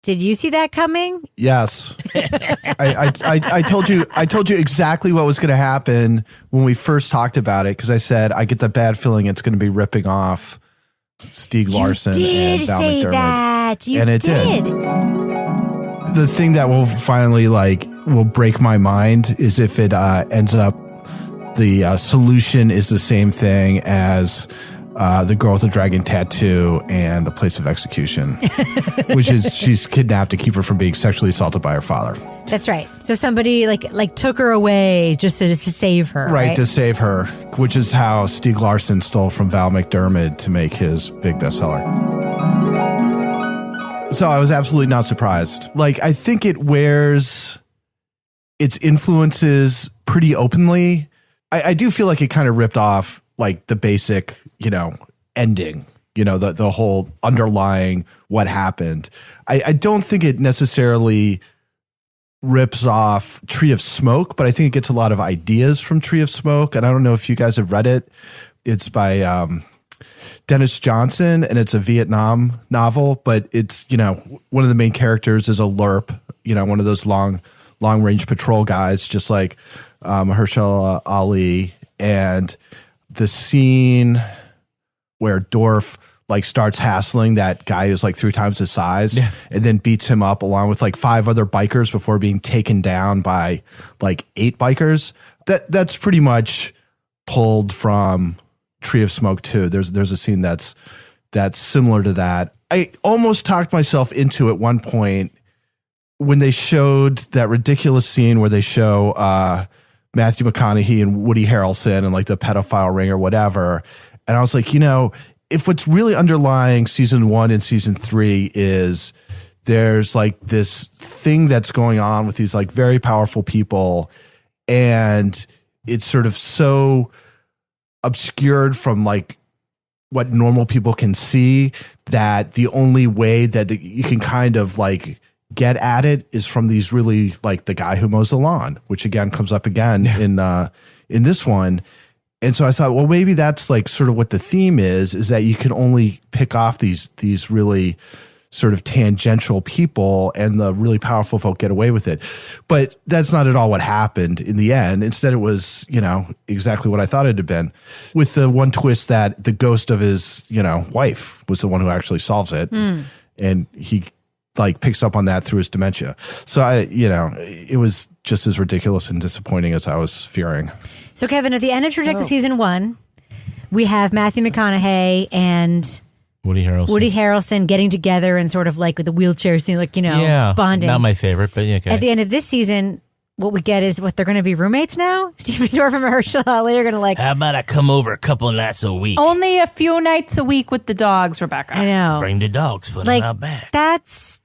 Did you see that coming?
Yes. I told you exactly what was going to happen when we first talked about it, because I said I get the bad feeling it's going to be ripping off Stieg Larsson and Val
say
McDermott.
That. You
and it did. The thing that will finally will break my mind is if it ends up the solution is the same thing as The Girl with the Dragon Tattoo and The Place of Execution, which is she's kidnapped to keep her from being sexually assaulted by her father.
That's right. So somebody like took her away just to save her.
Right, to save her, which is how Stieg Larsson stole from Val McDermott to make his big bestseller. So I was absolutely not surprised. I think it wears its influences pretty openly. I do feel like it kind of ripped off the basic, ending, the whole underlying what happened. I don't think it necessarily rips off Tree of Smoke, but I think it gets a lot of ideas from Tree of Smoke. And I don't know if you guys have read it. It's by Dennis Johnson, and it's a Vietnam novel, but it's, one of the main characters is a LRP, one of those long range patrol guys, just like Mahershala Ali. And the scene where Dorf starts hassling that guy who's 3 times his size, and then beats him up along with 5 other bikers before being taken down by 8 bikers. That's pretty much pulled from Tree of Smoke too. There's a scene that's similar to that. I almost talked myself into at one point when they showed that ridiculous scene where they show Matthew McConaughey and Woody Harrelson and the pedophile ring or whatever. And I was like, if what's really underlying season 1 and season 3 is there's this thing that's going on with these very powerful people, and it's sort of so obscured from what normal people can see that the only way that you can kind of get at it is from these really the guy who mows the lawn, which again comes up again in this one. And so I thought, well, maybe that's sort of what the theme is that you can only pick off these really sort of tangential people, and the really powerful folk get away with it. But that's not at all what happened in the end. Instead, it was, exactly what I thought it had been, with the one twist that the ghost of his, wife was the one who actually solves it. And he picks up on that through his dementia. So it was just as ridiculous and disappointing as I was fearing.
So Kevin, at the end of True Detective season 1, we have Matthew McConaughey and Woody Harrelson getting together and sort of with the wheelchair scene, bonding.
Not my favorite, but okay.
At the end of this season, what we get is they're going to be roommates now. Stephen Dorff and Mahershala Ali are going to
How about I come over a couple nights a week?
Only a few nights a week with the dogs, Rebecca.
I know.
Bring the dogs, put them out back.
That's.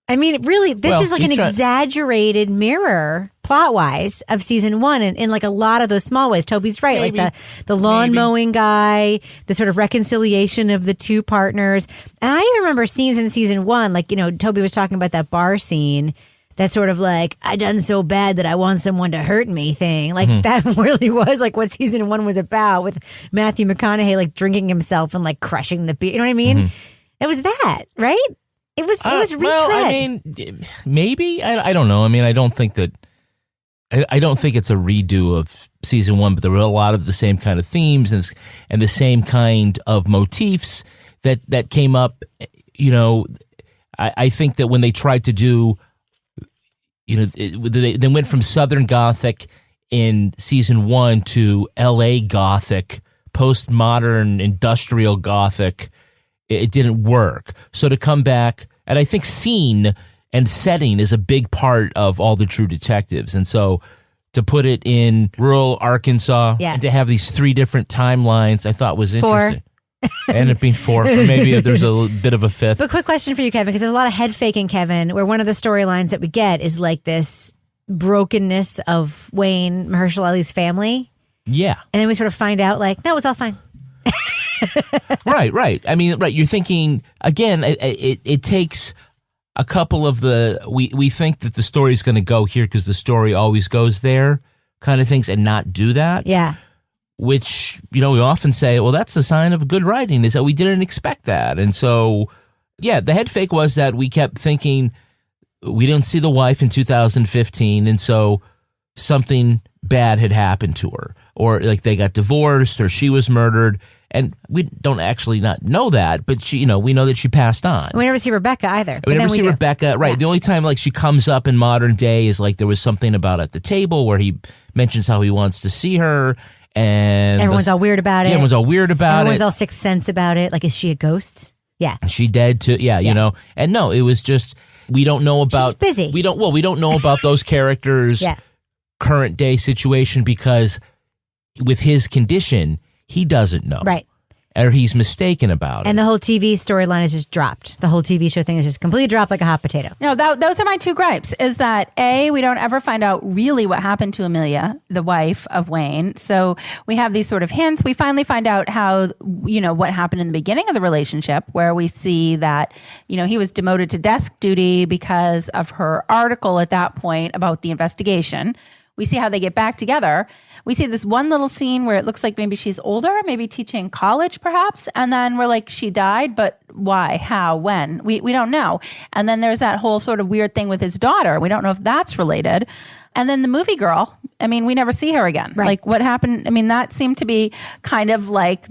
Really, this is an exaggerated mirror plot-wise of season 1 in a lot of those small ways. Toby's right.
Maybe.
The lawn mowing guy, the sort of reconciliation of the two partners. And I even remember scenes in season 1, Toby was talking about that bar scene, that sort of I done so bad that I want someone to hurt me thing. That really was what season 1 was about, with Matthew McConaughey drinking himself and crushing the beer. You know what I mean? It was that, right? It was retread.
Well, maybe. I don't know. I don't think that. I don't think it's a redo of season 1, but there were a lot of the same kind of themes and the same kind of motifs that came up. I think that when they tried to do, they went from Southern Gothic in season 1 to LA Gothic, postmodern industrial Gothic, it didn't work. So to come back, and I think scene and setting is a big part of all the True Detectives. And so to put it in rural Arkansas and to have these 3 different timelines, I thought was interesting. 4. Ended up being 4, or maybe there's a bit of a 5th.
But quick question for you, Kevin, because there's a lot of head faking, Kevin, where one of the storylines that we get is like this brokenness of Wayne, Mahershala Ali's family.
Yeah.
And then we sort of find out like, no, it was all fine.
Right. I mean, right. You're thinking, again, it takes a couple of we think that the story's going to go here because the story always goes there kind of things and not do that.
Yeah.
Which, we often say, well, that's a sign of good writing is that we didn't expect that. And so, yeah, the head fake was that we kept thinking we didn't see the wife in 2015. And so something bad had happened to her, or like they got divorced or she was murdered. And we don't actually not know that, but she, we know that she passed on.
We never see Rebecca either.
We never see Rebecca. Right. Yeah. The only time like she comes up in modern day is like there was something about at the table where he mentions how he wants to see her. And
everyone's all weird about it.
Yeah, everyone's all weird about
Everyone's all sixth sense about it. Like, is she a ghost? Yeah.
Is she dead too? Yeah, you know. And no, it was just we don't know about.
She's busy.
We don't know about those characters' current day situation because with his condition, he doesn't know.
Right.
Or he's mistaken about it.
And the whole TV storyline is just dropped. The whole TV show thing is just completely dropped like a hot potato.
No, those are my 2 gripes, is that A, we don't ever find out really what happened to Amelia, the wife of Wayne. So we have these sort of hints. We finally find out how, what happened in the beginning of the relationship, where we see that, he was demoted to desk duty because of her article at that point about the investigation. We see how they get back together. We see this one little scene where it looks like maybe she's older, maybe teaching college perhaps. And then we're like, she died, but why, how, when? We don't know. And then there's that whole sort of weird thing with his daughter. We don't know if that's related. And then the movie girl, we never see her again.
Right.
Like what happened? That seemed to be kind of like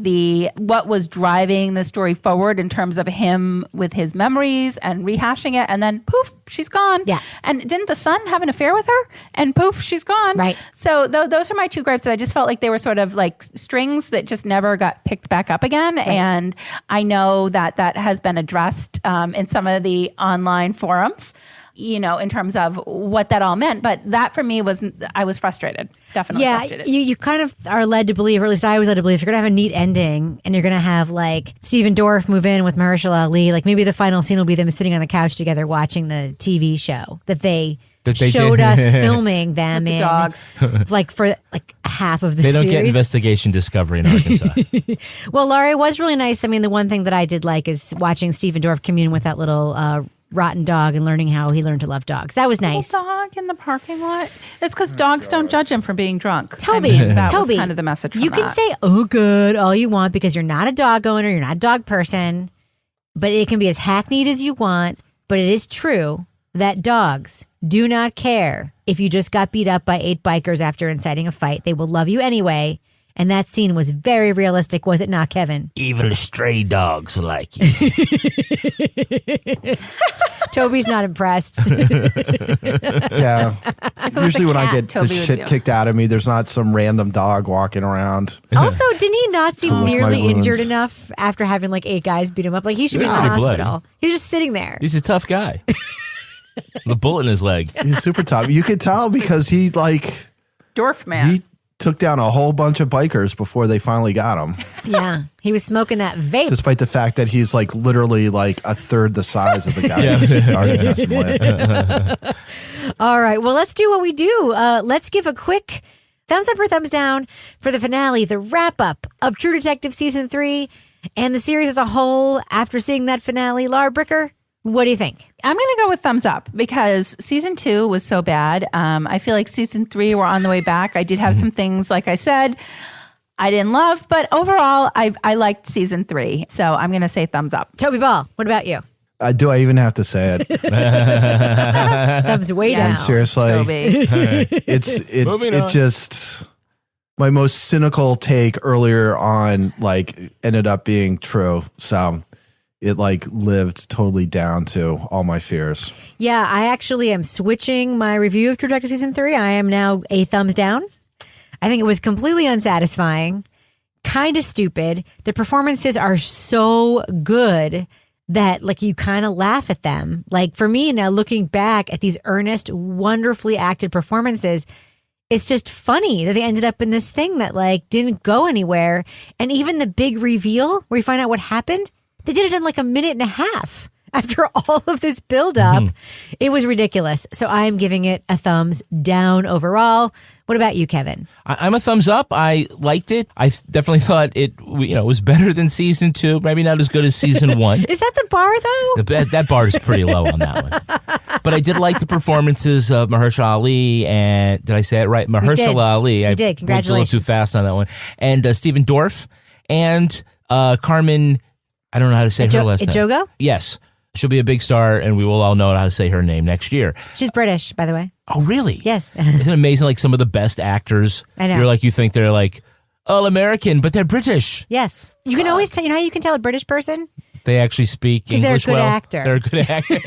what was driving the story forward in terms of him with his memories and rehashing it. And then poof, she's gone.
Yeah.
And didn't the son have an affair with her? And poof, she's gone.
Right.
So those are my 2 gripes that I just felt like they were sort of like strings that just never got picked back up again. Right. And I know that has been addressed in some of the online forums, in terms of what that all meant. But that for me I was frustrated. Definitely frustrated.
You kind of are led to believe, or at least I was led to believe, if you're going to have a neat ending and you're going to have like Stephen Dorff move in with Mahershala Ali, like maybe the final scene will be them sitting on the couch together watching the TV show that they showed us filming them
with the
in
dogs.
like for like half of the
series. They don't
get
investigation Discovery in Arkansas.
Well, Laurie, it was really nice. The one thing that I did like is watching Stephen Dorff commune with that little rotten dog and learning how he learned to love dogs. That was nice.
Little dog in the parking lot. It's because dogs don't judge him for being drunk.
Toby,
that was kind of the message from
you can say, oh, good, all you want, because you're not a dog owner, you're not a dog person, but it can be as hackneyed as you want. But it is true that dogs do not care if you just got beat up by 8 bikers after inciting a fight. They will love you anyway. And that scene was very realistic, was it not, Kevin?
Even the stray dogs will like you.
Toby's not impressed.
Yeah. Usually when I get the shit kicked out of me, there's not some random dog walking around.
Also, didn't he not seem nearly
wounds.
injured enough after having like 8 guys beat him up? Like he should be in the hospital.
Bloody.
He was just sitting there.
He's a tough guy. The bullet in his leg.
He's super tough. You could tell because
Dorf man.
He took down a whole bunch of bikers before they finally got him.
Yeah, he was smoking that vape.
Despite the fact that he's like literally like a third the size of the guy he started messing with.
All right, well, let's do what we do. Let's give a quick thumbs up or thumbs down for the finale, the wrap-up of True Detective Season 3 and the series as a whole after seeing that finale. Laura Bricker, what do you think?
I'm going to go with thumbs up because season 2 was so bad. I feel like season 3, we're on the way back. I did have some things, like I said, I didn't love, but overall, I liked season 3. So I'm going to say thumbs up.
Toby Ball, what about you?
Do I even have to say it?
Thumbs way down.
Seriously,
Toby.
it just my most cynical take earlier on like ended up being true. So. It like lived totally down to all my fears.
Yeah, I actually am switching my review of True Detective Season 3. I am now a thumbs down. I think it was completely unsatisfying, kind of stupid. The performances are so good that like you kind of laugh at them. Like for me now, looking back at these earnest, wonderfully acted performances, it's just funny that they ended up in this thing that like didn't go anywhere. And even the big reveal where you find out what happened, they did it in like a minute and a half. After all of this buildup, it was ridiculous. So I'm giving it a thumbs down overall. What about you, Kevin?
I'm a thumbs up. I liked it. I definitely thought it was better than season 2. Maybe not as good as season 1.
Is that the bar, though?
That bar is pretty low on that one. But I did like the performances of Mahershala Ali and, did I say it right? Mahershala Ali.
You did.
Congratulations.
Congratulations.
I went a little too fast on that one. And Stephen Dorff and Carmen, I don't know how to say her last name.
Ejogo?
Yes. She'll be a big star, and we will all know how to say her name next year.
She's British, by the way.
Oh, really?
Yes.
Isn't it amazing? Like some of the best actors.
I know.
You think they're like, all American, but they're British.
Yes. You can always tell, you know how you can tell a British person?
They actually speak English well.
They're a good actor.
They're a good actor.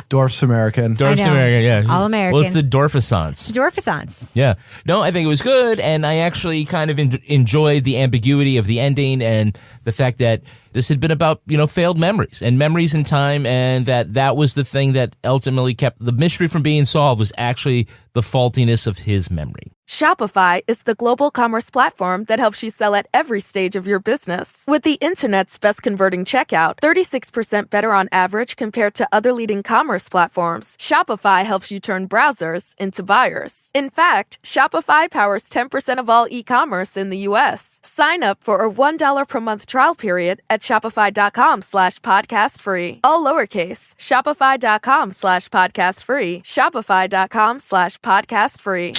Dorff's American.
Dorff's American, yeah.
All American.
Well, it's the Dorfissance.
Dorfissance.
Yeah. No, I think it was good, and I actually kind of enjoyed the ambiguity of the ending and the fact that this had been about, failed memories and memories in time, and that was the thing that ultimately kept the mystery from being solved was actually the faultiness of his memory.
Shopify is the global commerce platform that helps you sell at every stage of your business. With the internet's best converting checkout, 36% better on average compared to other leading commerce platforms, Shopify helps you turn browsers into buyers. In fact, Shopify powers 10% of all e-commerce in the U.S. Sign up for a $1 per month trial period at shopify.com/podcast free. All lowercase, shopify.com/podcast free, shopify.com/podcast free.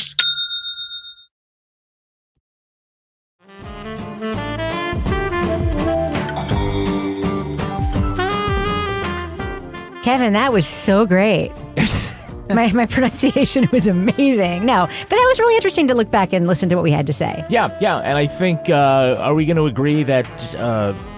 Kevin, that was so great. My pronunciation was amazing. No, but that was really interesting to look back and listen to what we had to say.
Yeah, and I think, are we going to agree that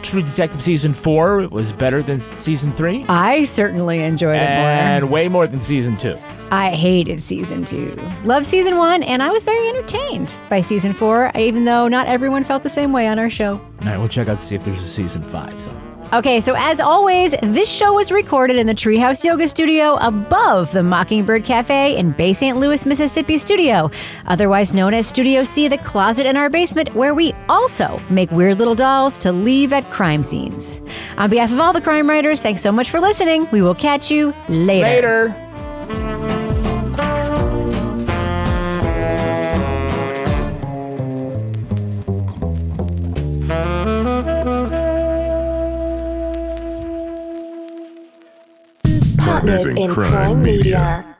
True Detective Season 4 was better than Season 3?
I certainly enjoyed it more.
And way more than Season 2.
I hated Season 2. Loved Season 1, and I was very entertained by Season 4, even though not everyone felt the same way on our show.
All right, we'll check out to see if there's a Season 5. So.
Okay, so as always, this show was recorded in the Treehouse Yoga Studio above the Mockingbird Cafe in Bay St. Louis, Mississippi studio, otherwise known as Studio C, the closet in our basement, where we also make weird little dolls to leave at crime scenes. On behalf of all the crime writers, thanks so much for listening. We will catch you later.
Partners in Crime Media.